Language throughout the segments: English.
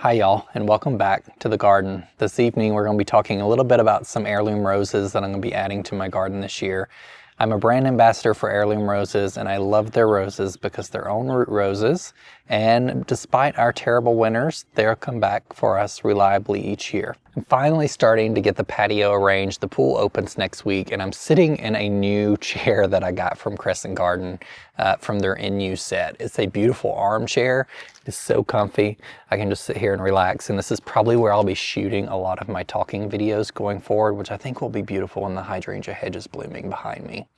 Hi y'all, and welcome back to the garden. This evening we're going to be talking a little bit about some heirloom roses that I'm going to be adding to my garden this year. I'm a brand ambassador for Heirloom Roses, and I love their roses because they're own root roses, and despite our terrible winters, they'll come back for us reliably each year. I'm finally starting to get the patio arranged. The pool opens next week, and I'm sitting in a new chair that I got from Crescent Garden from their NU set. It's a beautiful armchair. It's so comfy. I can just sit here and relax, and this is probably where I'll be shooting a lot of my talking videos going forward, which I think will be beautiful in the hydrangea hedges blooming behind me.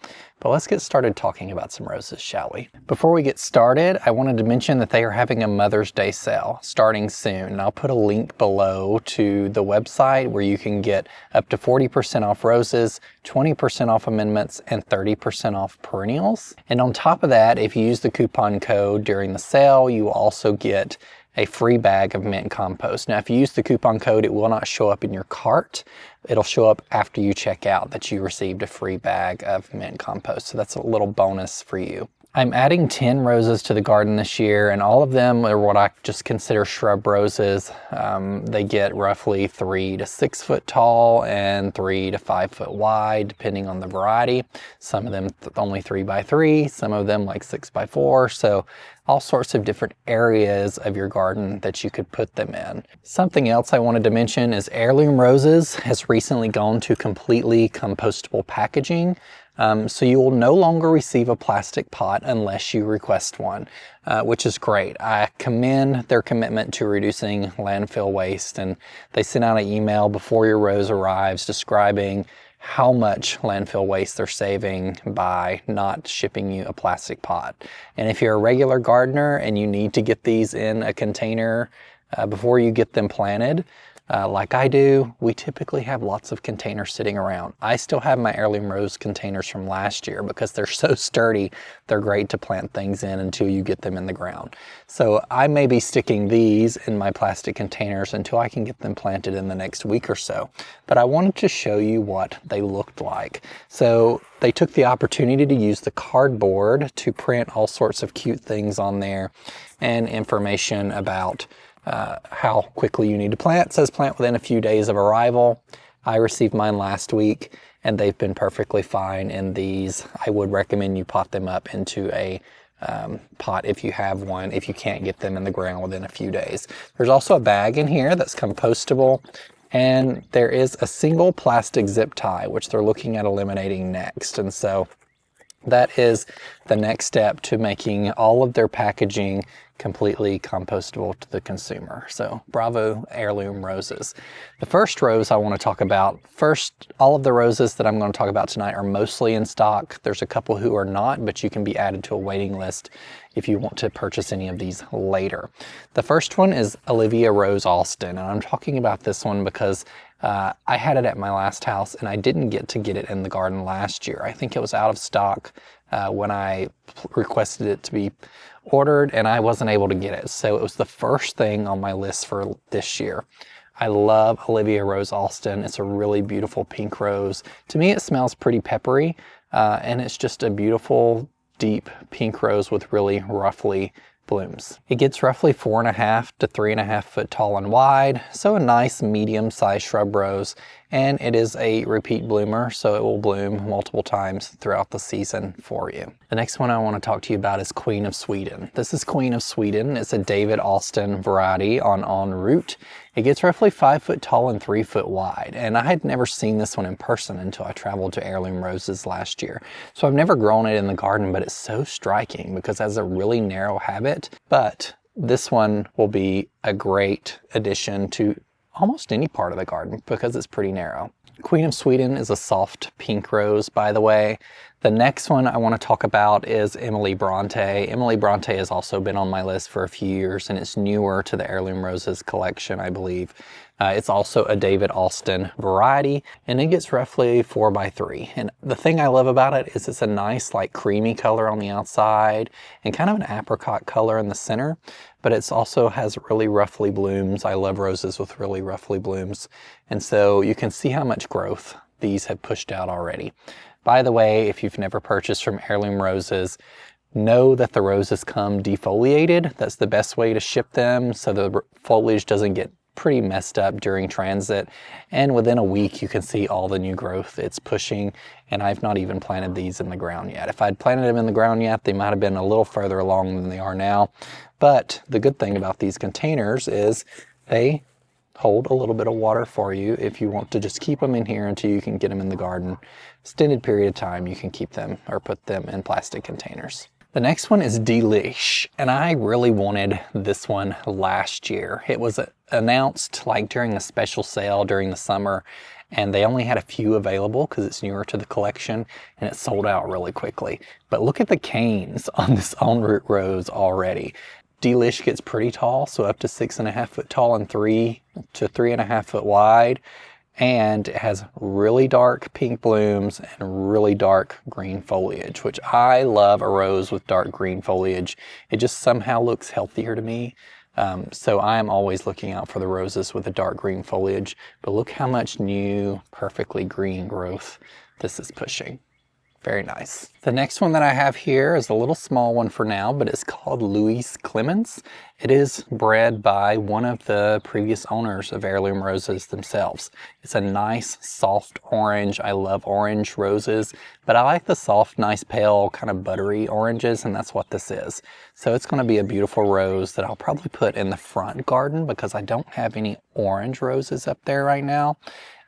But let's get started talking about some roses, shall we? Before we get started, I wanted to mention that they are having a Mother's Day sale starting soon. And I'll put a link below to the website where you can get up to 40% off roses, 20% off amendments, and 30% off perennials. And on top of that, if you use the coupon code during the sale, you will also get a free bag of mint compost. Now, if you use the coupon code, it will not show up in your cart. It'll show up after you check out that you received a free bag of mint compost. So that's a little bonus for you. I'm adding 10 roses to the garden this year, and all of them are what I just consider shrub roses. They get roughly 3 to 6 foot tall and 3 to 5 foot wide, depending on the variety. Some of them only 3 by 3, some of them like 6 by 4. So all sorts of different areas of your garden that you could put them in. Something else I wanted to mention is Heirloom Roses has recently gone to completely compostable packaging. So you will no longer receive a plastic pot unless you request one, which is great. I commend their commitment to reducing landfill waste, and they sent out an email before your rose arrives describing how much landfill waste they're saving by not shipping you a plastic pot. And if you're a regular gardener and you need to get these in a container before you get them planted, like I do, we typically have lots of containers sitting around. I still have my heirloom rose containers from last year because they're so sturdy. They're great to plant things in until you get them in the ground. So I may be sticking these in my plastic containers until I can get them planted in the next week or so. But I wanted to show you what they looked like. So they took the opportunity to use the cardboard to print all sorts of cute things on there and information about how quickly you need to plant. It says plant within a few days of arrival. I received mine last week and they've been perfectly fine in these. I would recommend you pot them up into a pot if you have one, if you can't get them in the ground within a few days. There's also a bag in here that's compostable, and there is a single plastic zip tie, which they're looking at eliminating next. And so that is the next step to making all of their packaging completely compostable to the consumer. So bravo, Heirloom Roses. The first rose I want to talk about, all of the roses that I'm going to talk about tonight are mostly in stock. There's a couple who are not, but you can be added to a waiting list if you want to purchase any of these later. The first one is Olivia Rose Alston, and I'm talking about this one because I had it at my last house and I didn't get to get it in the garden last year. I think it was out of stock when I requested it to be ordered, and I wasn't able to get it. So it was the first thing on my list for this year. I love Olivia Rose Alston. It's a really beautiful pink rose. To me, it smells pretty peppery, and it's just a beautiful, deep pink rose with really ruffly blooms. It gets roughly 4.5 to 3.5 foot tall and wide, so a nice medium-sized shrub rose, and it is a repeat bloomer, so it will bloom multiple times throughout the season for you. The next one I want to talk to you about is Queen of Sweden. This is Queen of Sweden. It's a David Alston variety on root. It gets roughly 5 foot tall and 3 foot wide, and I had never seen this one in person until I traveled to Heirloom Roses last year. So I've never grown it in the garden, but it's so striking because it has a really narrow habit. But this one will be a great addition to almost any part of the garden because it's pretty narrow. Queen of Sweden is a soft pink rose, by the way. The next one I want to talk about is Emily Bronte. Emily Bronte has also been on my list for a few years, and it's newer to the Heirloom Roses collection, I believe. It's also a David Alston variety, and it gets roughly 4 by 3. And the thing I love about it is it's a nice, like, creamy color on the outside and kind of an apricot color in the center, but it also has really ruffly blooms. I love roses with really ruffly blooms. And so you can see how much growth these have pushed out already. By the way, if you've never purchased from Heirloom Roses, know that the roses come defoliated. That's the best way to ship them so the foliage doesn't get pretty messed up during transit, and within a week you can see all the new growth it's pushing. And I've not even planted these in the ground yet. If I'd planted them in the ground yet, they might have been a little further along than they are now. But the good thing about these containers is they hold a little bit of water for you. If you want to just keep them in here until you can get them in the garden, extended period of time, you can keep them or put them in plastic containers. The next one is 𝗣𝗜𝗗𝗃𝗓, and I really wanted this one last year. It was announced like during a special sale during the summer, and they only had a few available because it's newer to the collection, and it sold out really quickly. But look at the canes on this en route rose already. 𝗣𝗜𝗗𝗃𝗓 gets pretty tall, so up to 6.5 foot tall and 3 to 3.5 foot wide. And it has really dark pink blooms and really dark green foliage, which I love a rose with dark green foliage. It just somehow looks healthier to me. So I am always looking out for the roses with the dark green foliage. But look how much new, perfectly green growth this is pushing. Very nice. The next one that I have here is a little small one for now, but it's called Louise Clements. It is bred by one of the previous owners of Heirloom Roses themselves. It's a nice, soft orange. I love orange roses, but I like the soft, nice, pale, kind of buttery oranges, and that's what this is. So it's gonna be a beautiful rose that I'll probably put in the front garden because I don't have any orange roses up there right now.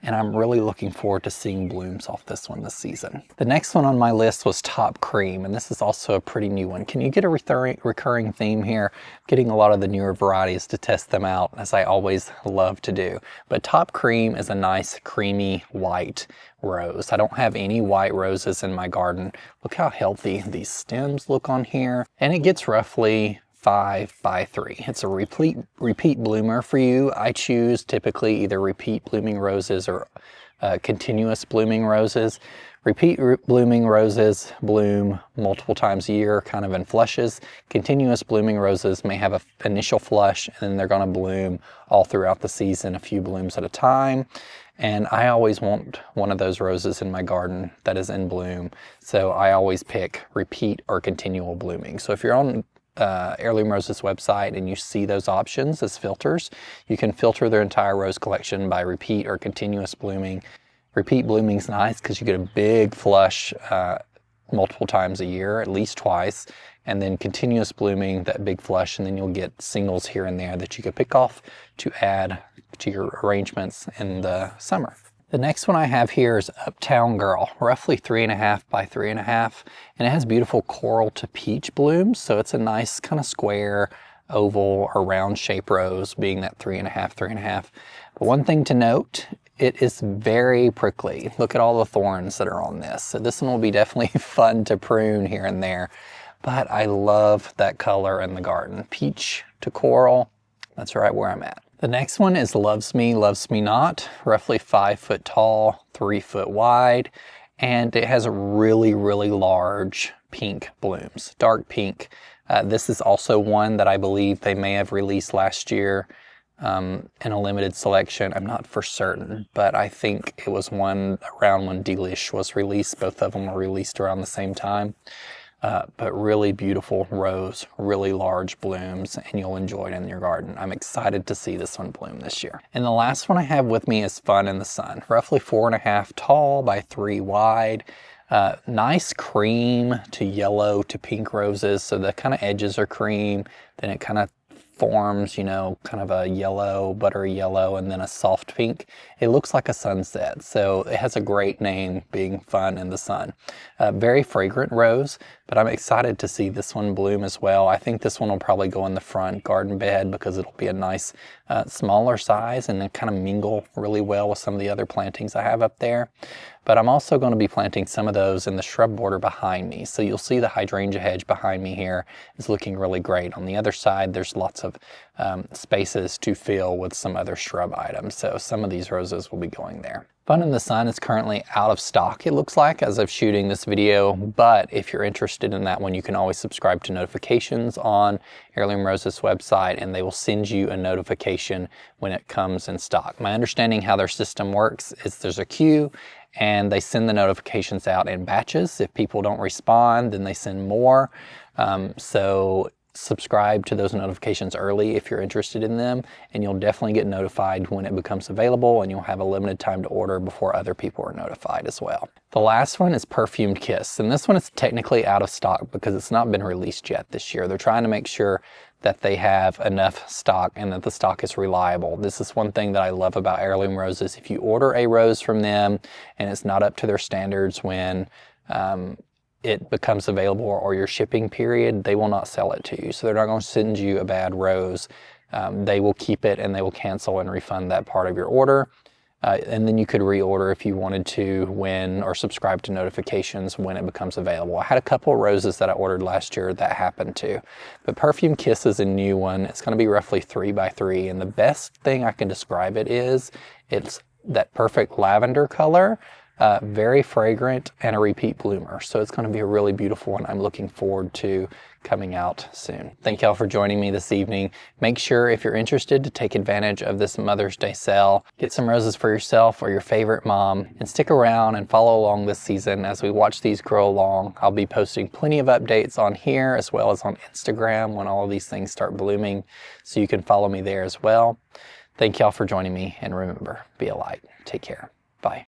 And I'm really looking forward to seeing blooms off this one this season. The next one on my list was Top Cream, and this is also a pretty new one. Can you get a recurring theme here? Getting a lot of the newer varieties to test them out, as I always love to do. But Top Cream is a nice creamy white rose. I don't have any white roses in my garden. Look how healthy these stems look on here. And it gets roughly 5 by 3. It's a repeat bloomer for you. I choose typically either repeat blooming roses or continuous blooming roses. Repeat blooming roses bloom multiple times a year, kind of in flushes. Continuous blooming roses may have an initial flush and then they're going to bloom all throughout the season, a few blooms at a time. And I always want one of those roses in my garden that is in bloom. So I always pick repeat or continual blooming. So if you're on Heirloom Roses website and you see those options as filters, you can filter their entire rose collection by repeat or continuous blooming. Repeat blooming is nice because you get a big flush multiple times a year, at least twice, and then continuous blooming, that big flush, and then you'll get singles here and there that you could pick off to add to your arrangements in the summer. The next one I have here is Uptown Girl, roughly 3.5 by 3.5, and it has beautiful coral to peach blooms, so it's a nice kind of square, oval, or round shape rose, being that 3.5, 3.5. But one thing to note, it is very prickly. Look at all the thorns that are on this. So this one will be definitely fun to prune here and there, but I love that color in the garden. Peach to coral, that's right where I'm at. The next one is 𝗍𝗛𝗍𝗑𝗧𝗦, roughly 5 foot tall, 3 foot wide, and it has a really, really large pink blooms, dark pink. This is also one that I believe they may have released last year in a limited selection. I'm not for certain, but I think it was one around when 𝗣𝗜𝗗𝗃𝗓 was released. Both of them were released around the same time. But really beautiful rose, really large blooms, and you'll enjoy it in your garden. I'm excited to see this one bloom this year. And the last one I have with me is Fun in the Sun, roughly 4.5 tall by 3 wide. Nice cream to yellow to pink roses, so the kind of edges are cream, then it kind of forms, you know, kind of a yellow, buttery yellow, and then a soft pink. It looks like a sunset, so it has a great name, being Fun in the Sun. Very fragrant rose, but I'm excited to see this one bloom as well. I think this one will probably go in the front garden bed because it'll be a nice smaller size and then kind of mingle really well with some of the other plantings I have up there. But I'm also going to be planting some of those in the shrub border behind me. So you'll see the hydrangea hedge behind me here is looking really great. On the other side, there's lots of spaces to fill with some other shrub items. So some of these roses will be going there. Fun in the Sun is currently out of stock, it looks like, as of shooting this video. But if you're interested in that one, you can always subscribe to notifications on Heirloom Roses website, and they will send you a notification when it comes in stock. My understanding how their system works is there's a queue, and they send the notifications out in batches. If people don't respond, then they send more. So subscribe to those notifications early if you're interested in them, and you'll definitely get notified when it becomes available, and you'll have a limited time to order before other people are notified as well. The last one is Perfumed Kiss, and this one is technically out of stock because it's not been released yet this year. They're trying to make sure that they have enough stock and that the stock is reliable. This is one thing that I love about Heirloom Roses. If you order a rose from them and it's not up to their standards when it becomes available or your shipping period, they will not sell it to you. So they're not going to send you a bad rose. They will keep it and they will cancel and refund that part of your order. And then you could reorder if you wanted to or subscribe to notifications when it becomes available. I had a couple of roses that I ordered last year that happened to. But Perfume Kiss is a new one. It's going to be roughly 3x3. And the best thing I can describe it is, it's that perfect lavender color. Very fragrant and a repeat bloomer. So it's going to be a really beautiful one. I'm looking forward to coming out soon. Thank y'all for joining me this evening. Make sure if you're interested to take advantage of this Mother's Day sale, get some roses for yourself or your favorite mom, and stick around and follow along this season as we watch these grow along. I'll be posting plenty of updates on here as well as on Instagram when all of these things start blooming, so you can follow me there as well. Thank y'all for joining me, and remember, be a light. Take care. Bye.